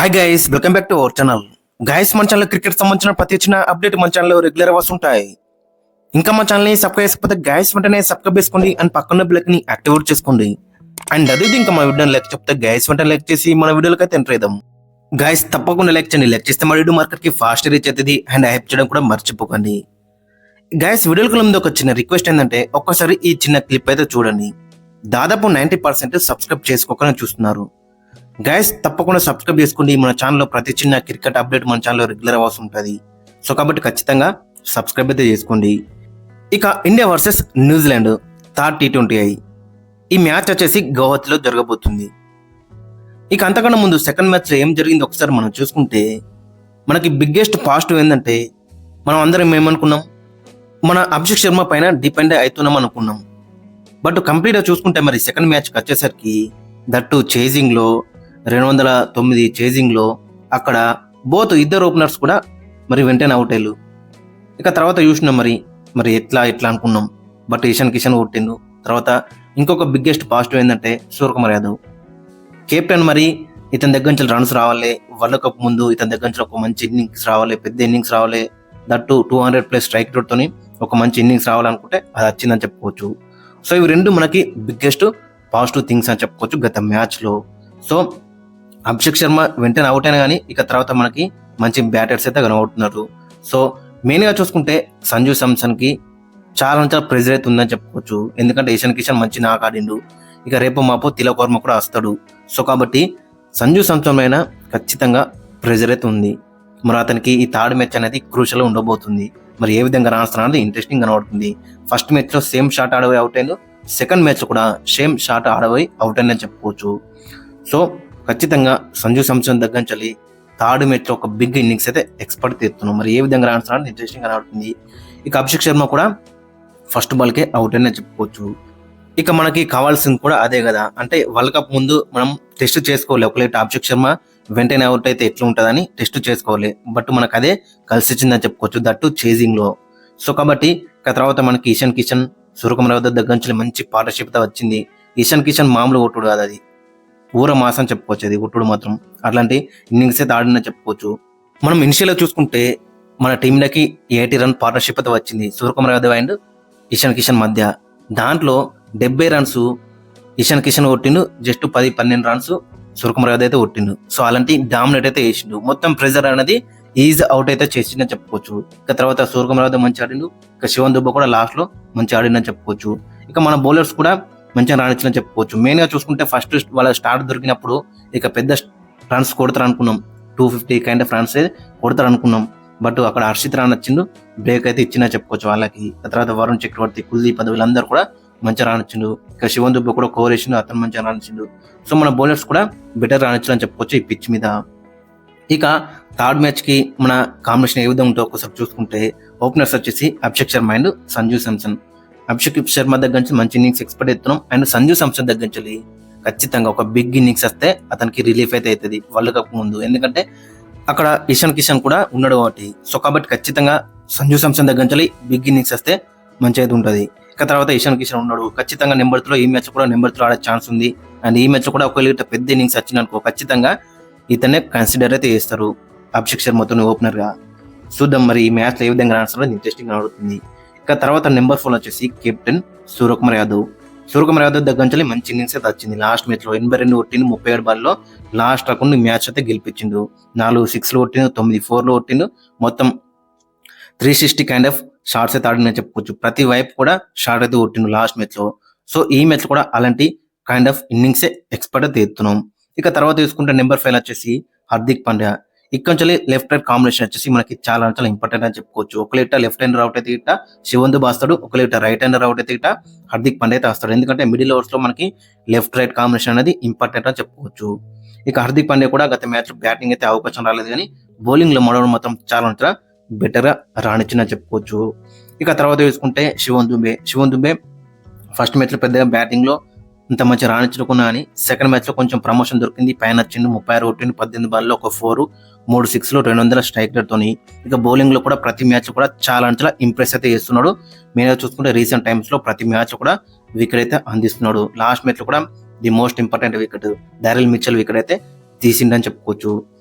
Hi guys, welcome back to our channel. Guys, మన channel cricket సంబంధించిన ప్రతి చిన్న అప్డేట్ మన ఛానల్లో రెగ్యులర్ వస్తుంటాయి. ఇంకా మన ఛానల్ని సబ్స్క్రైబ్ చేసుకోకపోతే గైస్ వెంటనే సబ్స్క్రైబ్ చేసుకోండి అండ్ పక్కన బెల్ ని యాక్టివేట్ చేసుకోండి. అండ్ అదే ఇంకా మా వీడియోని లైక్ చెప్తే గైస్ వెంటనే లైక్ చేసి మన వీడియోలకి అయితే ఎంటర్ అవుదాం. గైస్ తప్పకుండా లైక్ చేయండి. లైక్ చేస్తే మన వీడియో మార్కెట్ కి ఫాస్ట్ రీచ్ అవుతుంది అండ్ హైప్ చేయడం కూడా మర్చిపోకండి. గైస్, వీడియోకి ముందు ఒక చిన్న రిక్వెస్ట్ ఏంటంటే ఒక్కసారి ఈ చిన్న క్లిప్ అయితే చూడండి. దాదాపు 90% సబ్స్క్రైబ్ చేసుకోకుండా చూస్తున్నారు. గైస్ తప్పకుండా సబ్స్క్రైబ్ చేసుకోండి. మన ఛానల్లో ప్రతి చిన్న క్రికెట్ అప్డేట్ మన ఛానల్లో రెగ్యులర్ అవర్స్ ఉంటుంది. సో కాబట్టి ఖచ్చితంగా సబ్స్క్రైబ్ అయితే చేసుకోండి. ఇక India versus New Zealand third T20I ఈ మ్యాచ్ వచ్చేసి గౌహతిలో జరగబోతుంది. ఇక అంతకన్నా ముందు సెకండ్ మ్యాచ్లో ఏం జరిగింది ఒకసారి మనం చూసుకుంటే మనకి బిగ్గెస్ట్ పాజిటివ్ ఏంటంటే మనం అందరం ఏమనుకున్నాం, మన అభిషేక్ శర్మ పైన డిపెండ్ అవుతున్నాం అనుకున్నాం. బట్ కంప్లీట్గా చూసుకుంటే మరి సెకండ్ మ్యాచ్కి వచ్చేసరికి దట్టు చేజింగ్లో 209 చేజింగ్లో అక్కడ బోత్ ఇద్దరు ఓపెనర్స్ కూడా మరి వెంటనే అవుట్ అయ్యారు. ఇక తర్వాత చూసినాం మరి ఎట్లా అనుకున్నాం. బట్ ఇషాన్ కిషన్ కొట్టిండు. తర్వాత ఇంకొక బిగ్గెస్ట్ పాజిటివ్ ఏంటంటే సూర్యకుమార్ యాదవ్ కెప్టెన్. మరి ఇతని దగ్గర నుంచి రన్స్ రావాలి, వరల్డ్ కప్ ముందు ఇతని దగ్గర నుంచి ఒక మంచి ఇన్నింగ్స్ రావాలి, పెద్ద ఇన్నింగ్స్ రావాలి, దట్టు 200+ స్ట్రైక్ రేట్తోని ఒక మంచి ఇన్నింగ్స్ రావాలనుకుంటే అది వచ్చిందని చెప్పుకోవచ్చు. సో ఇవి రెండు మనకి బిగ్గెస్ట్ పాజిటివ్ థింగ్స్ అని చెప్పుకోవచ్చు గత మ్యాచ్లో. సో అభిషేక్ శర్మ వెంటనే అవుట్ అయినా కానీ ఇక తర్వాత మనకి మంచి బ్యాటర్స్ అయితే కనబడుతున్నారు. సో మెయిన్గా చూసుకుంటే సంజు శాంసన్కి చాలా ప్రెజర్ అయితే ఉందని చెప్పుకోవచ్చు. ఎందుకంటే ఇషాన్ కిషన్ మంచి నాక్ ఆడిండు. ఇక రేపు మాపో తిలక్ వర్మ కూడా వస్తాడు. సో కాబట్టి సంజు శాంసన్ పైన ఖచ్చితంగా ప్రెజర్ అయితే ఉంది. మరి అతనికి ఈ థర్డ్ మ్యాచ్ అనేది క్రూషల్ ఉండబోతుంది. మరి ఏ విధంగా రాస్తున్నా అనేది ఇంట్రెస్టింగ్ కనబడుతుంది. ఫస్ట్ మ్యాచ్లో సేమ్ షాట్ ఆడబోయి అవుట్ అయింది, సెకండ్ మ్యాచ్ కూడా సేమ్ షాట్ ఆడబోయి అవుట్ అయిందని చెప్పుకోవచ్చు. సో ఖచ్చితంగా సంజు శాంసన్ దగ్గర నుంచి థర్డ్ మ్యాచ్లో ఒక బిగ్ ఇన్నింగ్స్ అయితే ఎక్స్పెక్ట్ చేస్తున్నాం. మరి ఏ విధంగా రాస్తున్నా ఇంట్రెస్టింగ్ కనబడుతుంది. ఇక అభిషేక్ శర్మ కూడా ఫస్ట్ బాల్కే అవుట్ అయిందని చెప్పుకోవచ్చు. ఇక మనకి కావాల్సింది కూడా అదే కదా, అంటే వరల్డ్ కప్ ముందు మనం టెస్ట్ చేసుకోవాలి. ఒకవేళ అభిషేక్ శర్మ వెంటనే అవుట్ అయితే ఎట్లా ఉంటుందని టెస్ట్ చేసుకోవాలి. బట్ మనకు అదే కలిసి వచ్చిందని చెప్పుకోవచ్చు, దట్టు చేజింగ్లో. సో కాబట్టి ఇక తర్వాత మనకి ఇషాన్ కిషన్ సూర్యకుమార్ యాదవ్ దగ్గర నుంచి మంచి పార్ట్నర్షిప్ వచ్చింది. ఇషాన్ కిషన్ మామూలు కొట్టుడు కాదు, అది ఊర మాసం చెప్పుకోవచ్చు. అది కొట్టుడు మాత్రం అట్లాంటి ఇన్నింగ్స్ అయితే ఆడిందని చెప్పుకోవచ్చు. మనం ఇనిషియల్గా చూసుకుంటే మన టీంలోకి 80 రన్ పార్ట్నర్షిప్ అయితే వచ్చింది సూర్యకుమార్ యాదవ్ అండ్ ఇషాన్ కిషన్ మధ్య. దాంట్లో 70 రన్స్ ఇషాన్ కిషన్ కొట్టిండు, జస్ట్ 10-12 రన్స్ సూర్యకుమార్ యాదవ్ అయితే కొట్టిండు. సో అలాంటి డామినేట్ అయితే చేసిండు. మొత్తం ప్రెజర్ అనేది ఈజీ అవుట్ అయితే చేసిండని చెప్పుకోవచ్చు. ఇక తర్వాత సూర్యకుమార్ యాదవ్ మంచి ఆడిండు. ఇక శివన్ దుబ్బ కూడా లాస్ట్ లో మంచి ఆడిందని చెప్పుకోవచ్చు. ఇక మన బౌలర్స్ కూడా మంచిగా రాణించాలని చెప్పుకోవచ్చు. మెయిన్ గా చూసుకుంటే ఫస్ట్ వాళ్ళ స్టార్ట్ దొరికినప్పుడు ఇక పెద్ద రన్స్ కొడతారు అనుకున్నాం, 250 కైండ్ ఆఫ్ రన్స్ కొడతారు అనుకున్నాం. బట్ అక్కడ హర్షిత్ రాణ్ వచ్చిండు, బ్రేక్ అయితే ఇచ్చిందని చెప్పుకోవచ్చు వాళ్ళకి. తర్వాత వరుణ్ చక్రవర్తి, కుల్దీప్ యాదవ్ వీళ్ళందరూ కూడా మంచిగా రాణించిండు. ఇక శివన్ దుబ్బ కూడా కవర్ చేసిండు, అతను మంచిగా రాణించిండు. సో మన బౌలర్స్ కూడా బెటర్ రాణించాలని చెప్పుకోవచ్చు ఈ పిచ్ మీద. ఇక థర్డ్ మ్యాచ్ కి మన కాంబినేషన్ ఏ విధంగా ఉంటుందో ఒకసారి చూసుకుంటే ఓపెనర్స్ వచ్చేసి అభిషేక్ శర్మ అండ్ సంజు శాంసన్. అభిషేక్ శర్మ దగ్గర నుంచి మంచి ఇన్నింగ్స్ ఎక్స్పెక్ట్ చేస్తున్నాం. అండ్ సంజు శాంసన్ దగ్గర నుంచి ఖచ్చితంగా ఒక బిగ్ ఇన్నింగ్స్ వస్తే అతనికి రిలీఫ్ అయితే అవుతుంది వరల్డ్ కప్ ముందు. ఎందుకంటే అక్కడ ఇషాన్ కిషన్ కూడా ఉన్నాడు కాబట్టి. సో కాబట్టి ఖచ్చితంగా సంజు శాంసన్ దగ్గర నుంచి బిగ్ ఇన్నింగ్స్ వస్తే మంచి అయితే ఉంటుంది. ఇక తర్వాత ఇషాన్ కిషన్ ఉన్నాడు, ఖచ్చితంగా నెంబర్ 3 ఈ మ్యాచ్ కూడా నెంబర్ 3 ఆడే ఛాన్స్ ఉంది. అండ్ ఈ మ్యాచ్ కూడా ఒకవేళ పెద్ద ఇన్నింగ్స్ వచ్చిందనుకో ఖచ్చితంగా ఇతనే కన్సిడర్ అయితే చేస్తారు అభిషేక్ శర్మతో ఓపెనర్ గా. చూద్దాం మరి ఈ మ్యాచ్ లో ఏ విధంగా రాస్తారో ఇంట్రెస్టింగ్ అవుతుంది. ఇక తర్వాత నెంబర్ 4 వచ్చేసి కెప్టెన్ సూర్యకుమార్ యాదవ్. సూర్యకుమార్ యాదవ్ దగ్గర నుంచి మంచి ఇన్నింగ్స్ అయితే వచ్చింది. లాస్ట్ మ్యాచ్ లో 82 కొట్టిండు, 37 బాల్లో లాస్ట్ రకం మ్యాచ్ అయితే గెలిపించిండు. 4 6 కొట్టిండు, 9 4 కొట్టిండు, మొత్తం 360 కైండ్ ఆఫ్ షార్ట్స్ అయితే ఆడిందని చెప్పుకోవచ్చు. ప్రతి వైపు కూడా షార్ట్ అయితే కొట్టిండు లాస్ట్ మ్యాచ్ లో. సో ఈ మ్యాచ్ కూడా అలాంటి కైండ్ ఆఫ్ ఇన్నింగ్స్ ఎక్స్పెక్ట్ అయితే ఎత్తున్నాం. ఇక తర్వాత తీసుకుంటే నెంబర్ 5 వచ్చేసి హార్దిక్ పాండ్యా. ఇక్కడ నుంచి లెఫ్ట్ రైట్ కాంబినేషన్ వచ్చేసి మనకి చాలా ఇంపార్టెంట్ అని చెప్పుకోవచ్చు. ఒకలేట లెఫ్ట్ హ్యాండ్ అవుట్ అయితే ఇట్ట శివన్ దుబ వస్తాడు, ఒకలేట రైట్ హ్యాండ్ అవుట్ అయితే ఇట్ట హార్దిక్ పాండ్యా అయితే వస్తాడు. ఎందుకంటే మిడిల్ ఓవర్స్ లో మనకి లెఫ్ట్ రైట్ కాంబినేషన్ అనేది ఇంపార్టెంట్ అని చెప్పుకోవచ్చు. ఇక హార్దిక్ పాండ్యా కూడా గత మ్యాచ్ బ్యాటింగ్ అయితే అవకాశం రాలేదు, కానీ బౌలింగ్ లో మనోడు మాత్రం చాలా బెటర్ గా రాణించిందని చెప్పుకోవచ్చు. ఇక తర్వాత చూసుకుంటే శివన్ దుబే ఫస్ట్ మ్యాచ్ లో పెద్దగా బ్యాటింగ్ లో ఇంత మంచి రాణించుకున్నా అని సెకండ్ మ్యాచ్ లో కొంచెం ప్రమోషన్ దొరికింది, పైన వచ్చిండు. 36 కొట్టిండు, 18 బాల్లో ఒక 4, 3 6 200 స్ట్రైక్ రేట్ తోని. ఇక బౌలింగ్ లో కూడా ప్రతి మ్యాచ్ కూడా చాలా ఇంప్రెస్ అయితే చేస్తున్నాడు. మెయిన్ గా చూసుకుంటే రీసెంట్ టైమ్స్ లో ప్రతి మ్యాచ్ కూడా వికెట్ అయితే అందిస్తున్నాడు. లాస్ట్ మ్యాచ్ లో కూడా the most important wicket Daryl Mitchell wicket అయితే తీసిండని చెప్పుకోవచ్చు.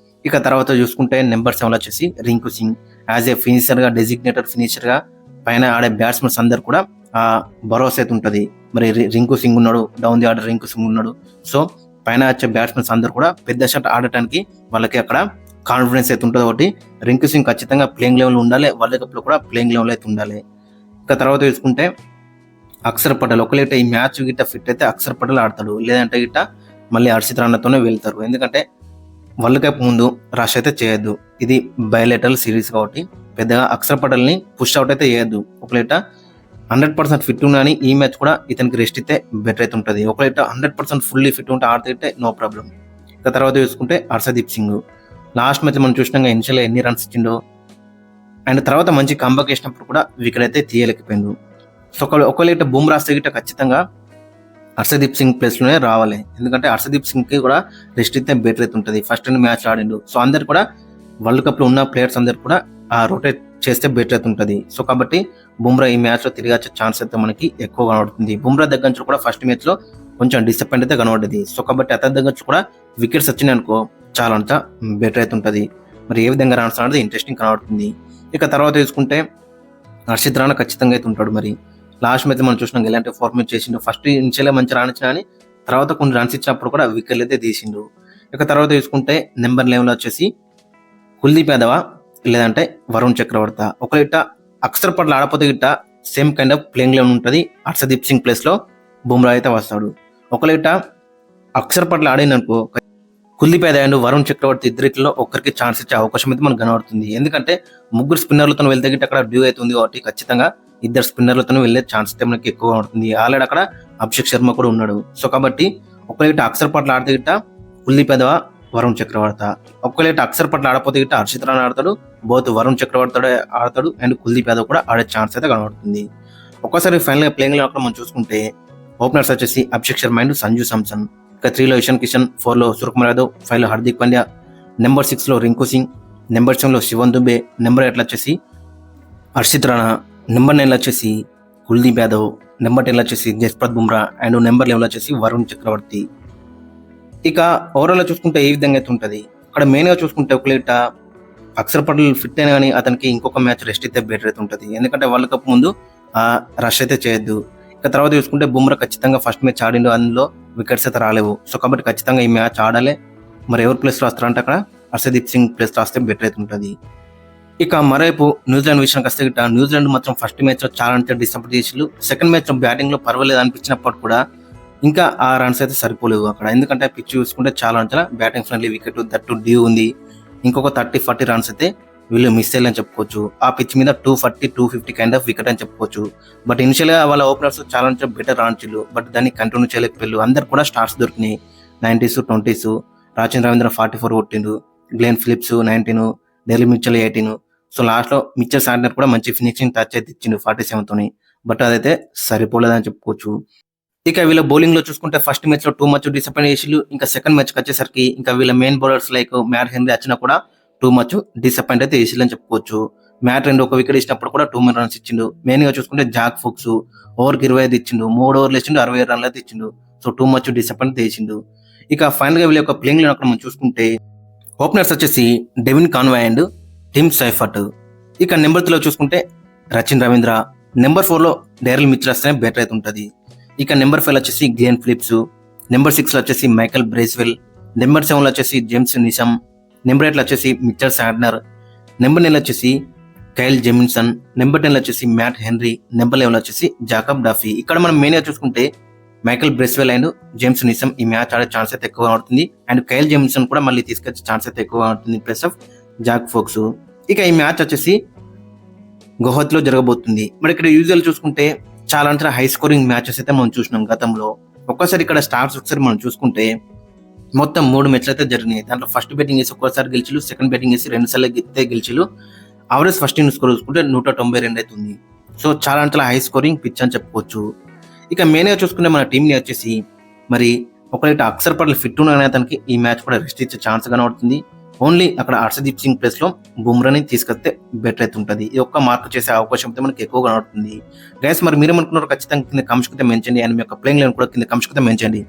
ఇక తర్వాత చూసుకుంటే నెంబర్ 7 వచ్చేసి Rinku Singh. As a finisher గా, డెసిగ్నేటెడ్ ఫినిషర్ గా పైన ఆడే బ్యాట్స్మెన్స్ అందరు కూడా ఆ భరోసా అయితే ఉంటది. మరి రింకు సింగ్ ఉన్నాడు, down the order Rinku Singh ఉన్నాడు. సో పైన వచ్చే బ్యాట్స్మెన్స్ అందరు కూడా పెద్ద షాట్ ఆడటానికి వాళ్ళకి అక్కడ కాన్ఫిడెన్స్ అయితే ఉంటుంది. ఒకటి రింకు సింగ్ ఖచ్చితంగా ప్లేయింగ్ లెవెల్ ఉండాలి, వరల్డ్ కప్ లో కూడా ప్లేయింగ్ లెవెల్ అయితే ఉండాలి. ఇక తర్వాత చూసుకుంటే అక్షర్ పటేల్ ఒకవేళ ఈ మ్యాచ్ గిట్ట ఫిట్ అయితే అక్షర్ పటేల్ ఆడతాడు, లేదంటే గిట్ట మళ్ళీ హర్షిత్ రాణాతోనే వెళ్తారు. ఎందుకంటే వరల్డ్ కప్ ముందు రష్ అయితే చేయొద్దు, ఇది బయలేటరల్ సిరీస్ కాబట్టి పెద్దగా అక్షర్ పటేల్ ని పుష్ అవుట్ అయితే చేయొద్దు. ఒకవేళ 100% ఫిట్ ఉన్నాని ఈ మ్యాచ్ కూడా ఇతనికి రెస్ట్ అయితే బెటర్ అయితే ఉంటుంది. ఒకవేళ 100% ఫుల్లీ ఫిట్ ఉంటే ఆడితే నో ప్రాబ్లం. ఇక తర్వాత చూసుకుంటే హర్షదీప్ సింగ్ లాస్ట్ మ్యాచ్ మనం చూసినాక ఇనిషియల్ ఎన్ని రన్స్ ఇచ్చిండో, అండ్ తర్వాత మంచి కంబ్యాక్ చేసినప్పుడు కూడా వికెట్ అయితే తీయలేకపోయిండు. సో ఒకవేళ బుమ్రా వస్తే గిట్ట ఖచ్చితంగా హర్షదీప్ సింగ్ ప్లేస్ లోనే రావాలి. ఎందుకంటే హర్షదీప్ సింగ్ కి కూడా రెస్ట్ అయితే బెటర్ అయితే ఉంటుంది. First 2 match ఆడిండు. సో అందరు కూడా వరల్డ్ కప్ లో ఉన్న ప్లేయర్స్ అందరు కూడా ఆ రొటేట్ చేస్తే బెటర్ అయితే ఉంటుంది. సో కాబట్టి బుమ్రా ఈ మ్యాచ్ లో తిరిగి వచ్చే ఛాన్స్ అయితే మనకి ఎక్కువ కనబడుతుంది. బుమ్రా దగ్గర నుంచి కూడా ఫస్ట్ మ్యాచ్ లో కొంచెం డిసప్పాయింట్ అయితే కనబడ్డది. సో కాబట్టి అతని దగ్గర నుంచి కూడా వికెట్స్ వచ్చినాయి అనుకో చాలా అంతా బెటర్ అయితే ఉంటుంది. మరి ఏ విధంగా రాన్స్ అనేది ఇంట్రెస్టింగ్ కనబడుతుంది. ఇక తర్వాత చూసుకుంటే హర్షిత్ రాణా ఖచ్చితంగా అయితే ఉంటాడు. మరి లాస్ట్ మ్యాచ్ మనం చూసినాం ఎలాంటి పర్ఫార్మెన్స్ చేసిండు. ఫస్ట్ ఇనిషియల్ మంచి రానిచ్చినా అని తర్వాత కొన్ని రన్స్ ఇచ్చినప్పుడు కూడా వికెట్లు అయితే తీసిండు. ఇక తర్వాత చూసుకుంటే నెంబర్ 11 వచ్చేసి కుల్దీప్ యాదవ్ లేదంటే వరుణ్ చక్రవర్తి. ఒకవేళ అక్షర్ పట్ల ఆడపోతే గిట్ట same kind of playing level ఉంటుంది. హర్షదీప్ సింగ్ ప్లేస్ లో బుమ్రా అయితే వస్తాడు. ఒకవేళ అక్షర్ పట్ల ఆడిననుకో కుల్దీప్ యాదవ్ అండ్ వరుణ్ చక్రవర్తి ఇద్దరిలో ఒక్కరికి ఛాన్స్ ఇచ్చే అవకాశం అయితే మనకు కనబడుతుంది. ఎందుకంటే ముగ్గురు స్పిన్నర్లతో వెళ్తే గిట్ట అక్కడ డ్యూ అవుతుంది కాబట్టి ఖచ్చితంగా ఇద్దరు స్పిన్నర్లతో వెళ్లే ఛాన్స్ అయితే మనకి ఎక్కువ ఉంటుంది. ఆల్రెడీ అక్కడ అభిషేక్ శర్మ కూడా ఉన్నాడు. సో కాబట్టి ఒకవేళ అక్షర్ పట్ల ఆడితే గిట్ట కుల్దీప్ యాదవ్, వరుణ్ చక్రవర్తి. ఒకవేళ అక్షర్ పట్ల ఆడపోతే గిట్ట హర్షిత్ రాణా ఆడతాడు, బోత్ వరుణ్ చక్రవర్తి ఆడతాడు అండ్ కుల్దీప్ యాదవ్ కూడా ఆడే ఛాన్స్ అయితే కనబడుతుంది. ఒక్కసారి ఫైనల్ గా ప్లేయింగ్ లో మనం చూసుకుంటే ఓపెనర్స్ వచ్చేసి అభిషేక్ శర్మ అండ్ సంజు సామ్సన్. ఇక 3 లో ఇషాన్ కిషన్, 4 లో సూర్యకుమార్ యాదవ్, 5 లో హార్దిక్ పాండ్యా, నెంబర్ 6 లో రింకు సింగ్, నెంబర్ 7 లో శివన్ దుబే, నెంబర్ 8 వచ్చేసి హర్షిత్ రాణా, నెంబర్ 9 వచ్చేసి కుల్దీప్ యాదవ్, నెంబర్ 10 వచ్చేసి జస్ప్రీత్ బుమ్రా అండ్ నెంబర్ 11 వచ్చేసి వరుణ్ చక్రవర్తి. ఇక ఓవరాల్ చూసుకుంటే ఏ విధంగా అయితే ఉంటుంది. అక్కడ మెయిన్ గా చూసుకుంటే ఒకవేళ అక్షర్ పటేల్ ఫిట్ అయినా కానీ అతనికి ఇంకొక మ్యాచ్ రెస్ట్ అయితే బెటర్ అయితే ఉంటుంది. ఎందుకంటే వరల్డ్ కప్ ముందు రష్ అయితే చేయొద్దు. ఇక తర్వాత చూసుకుంటే బుమ్రా ఖచ్చితంగా ఫస్ట్ మ్యాచ్ ఆడిండు, అందులో వికెట్స్ అయితే రాలేవు. సో కాబట్టి ఖచ్చితంగా ఈ మ్యాచ్ ఆడాలి. మరి ఎవరు ప్లేస్ లో వస్తారంటే అక్కడ హర్షదీప్ సింగ్ ప్లేస్ లో వస్తే బెటర్ అయితే ఉంటుంది. ఇక మరోవైపు న్యూజిలాండ్ విషయానికి వస్తే గిట్ట న్యూజిలాండ్ మాత్రం ఫస్ట్ మ్యాచ్ లో చాలా అంటే డిసప్పాయింట్ చేసిళ్ళు. సెకండ్ మ్యాచ్ లో బ్యాటింగ్ లో పర్వాలేదు అనిపించినప్పుడు కూడా ఇంకా ఆ రన్స్ అయితే సరిపోలేవు అక్కడ. ఎందుకంటే పిచ్ చూసుకుంటే చాలా అంటే batting friendly wicket, that due ఉంది. ఇంకొక 30-40 రన్స్ అయితే వీళ్ళు మిస్ అయ్యాలని చెప్పుకోవచ్చు. ఆ పిచ్ మీద 240-250 కైండ్ ఆఫ్ వికెట్ అని చెప్పుకోవచ్చు. బట్ ఇనిషియల్ గా వాళ్ళ ఓపెనర్స్ చాలా అంటే బెటర్ రాణించారు, బట్ దాన్ని కంటిన్యూ చేయలేకపోయారు. అందరు కూడా స్టార్ట్స్ దొరికినాయి. 90s 20s రాజేంద్ర రవీంద్ర 44 కొట్టిండు, Glenn Phillips 19, Derry Mitchell 18. So last లో మిచెల్ శాంట్నర్ కూడా మంచి ఫినిషింగ్ టచ్ అయితే ఇచ్చిండు 47 తోని, బట్ అదైతే సరిపోలేదని చెప్పుకోవచ్చు. ఇక వీళ్ళ బౌలింగ్ లో చూసుకుంటే ఫస్ట్ మ్యాచ్ లో టూ మచ్ డిసప్పాయింట్ చేసిళ్ళు. ఇంకా సెకండ్ మ్యాచ్ వచ్చేసరికి ఇంకా వీళ్ళ main bowlers like Matt Henry వచ్చినా కూడా టూ మచ్ డిసప్పాయింట్ అయితే చేసిల్లని చెప్పుకోవచ్చు. మ్యాట్ 2 ఒక వికెట్ ఇచ్చినప్పుడు కూడా 2 రన్స్ ఇచ్చిండు. మెయిన్ గా చూసుకుంటే జాక్ ఫుక్స్ ఓవర్కి 25 ఇచ్చిండు, 3 ఓవర్లు ఇచ్చిండు, 67 రన్లు అయితే ఇచ్చిండు. సో టూ మచ్ డిసప్పాయింట్ చేసిండు. ఇక ఫైనల్ గా వీళ్ళ యొక్క ప్లేయింగ్ లో అక్కడ మనం చూసుకుంటే ఓపెనర్స్ వచ్చేసి Devon Conway and Tim Seifert. ఇక నెంబర్ 3 లో చూసుకుంటే రచిన్ రవీంద్ర, నెంబర్ 4 లో డెరెల్ మిచెల్ వస్తేనే బెటర్ అయితే ఉంటుంది. ఇక నెంబర్ 5 వచ్చేసి గ్లెన్ ఫిలిప్స్, నెంబర్ 6 లో వచ్చేసి మైకల్ బ్రేస్వెల్, నెంబర్ 7 లో వచ్చేసి జేమ్స్ నిషమ్, నెంబర్ 8 లో వచ్చేసి మిచెల్ శాంట్నర్, నెంబర్ 9 వచ్చేసి కైల్ జెమిన్సన్, నెంబర్ 10 వచ్చేసి మ్యాట్ హెన్రీ, నెంబర్ 11 వచ్చేసి జాకబ్ డఫీ. ఇక్కడ మనం మెయిన్ గా చూసుకుంటే మైకల్ బ్రెస్వెల్ అండ్ జేమ్స్ నిషమ్ ఈ మ్యాచ్ ఆడే ఛాన్స్ అయితే ఎక్కువ ఉంటుంది. అండ్ కైల్ జెమిన్సన్ కూడా మళ్ళీ తీసుకొచ్చే ఛాన్స్ అయితే ఎక్కువ ఉంటుంది ప్లస్ ఆఫ్ జాక్ ఫోక్స్. ఇక ఈ మ్యాచ్ వచ్చేసి గౌహతిలో జరగబోతుంది. మరి ఇక్కడ యూజువల్ చూసుకుంటే చాలా అంటే హై స్కోరింగ్ మ్యాచెస్ అయితే మనం చూసినాం గతంలో. ఒక్కసారి ఇక్కడ స్టార్స్ ఒకసారి మనం చూసుకుంటే మొత్తం 3 మ్యాచ్లు అయితే జరిగినాయి. దాంట్లో ఫస్ట్ బ్యాటింగ్ వేసి ఒక్కసారి గెలిచిలు, సెకండ్ బ్యాటింగ్ వేసి 2 సార్లు గెలిచిలు. అవరేజ్ ఫస్ట్ ఇన్నింగ్స్ స్కోర్ చూసుకుంటే 192 అవుతుంది. సో చాలా అంటే హై స్కోరింగ్ పిచ్ అని చెప్పుకోవచ్చు. ఇక మెయిన్ గా చూసుకుంటే మన టీం ని వచ్చేసి మరి ఒకవేళ అక్షర్ పటేల్ ఫిట్ ఉన్న అతనికి ఈ మ్యాచ్ కూడా రెస్ట్ ఇచ్చే ఛాన్స్ కనబడుతుంది. ఓన్లీ అక్కడ హర్షదీప్ సింగ్ ప్లేస్ లో బుమ్రాని తీసుకొస్తే బెటర్ అయితే ఉంటుంది. ఈ ఒక్క మార్క్ చేసే అవకాశం అయితే మనకి ఎక్కువగా కనబడుతుంది. గైస్ మరి మీరేమనుకున్నారు ఖచ్చితంగా కింద కమెంట్స్ కింద మెన్షన్ చేయండి. అండ్ మీ యొక్క ప్లేయింగ్ లైన్ కూడా కింద కమెంట్స్ కింద మెన్షన్ చేయండి.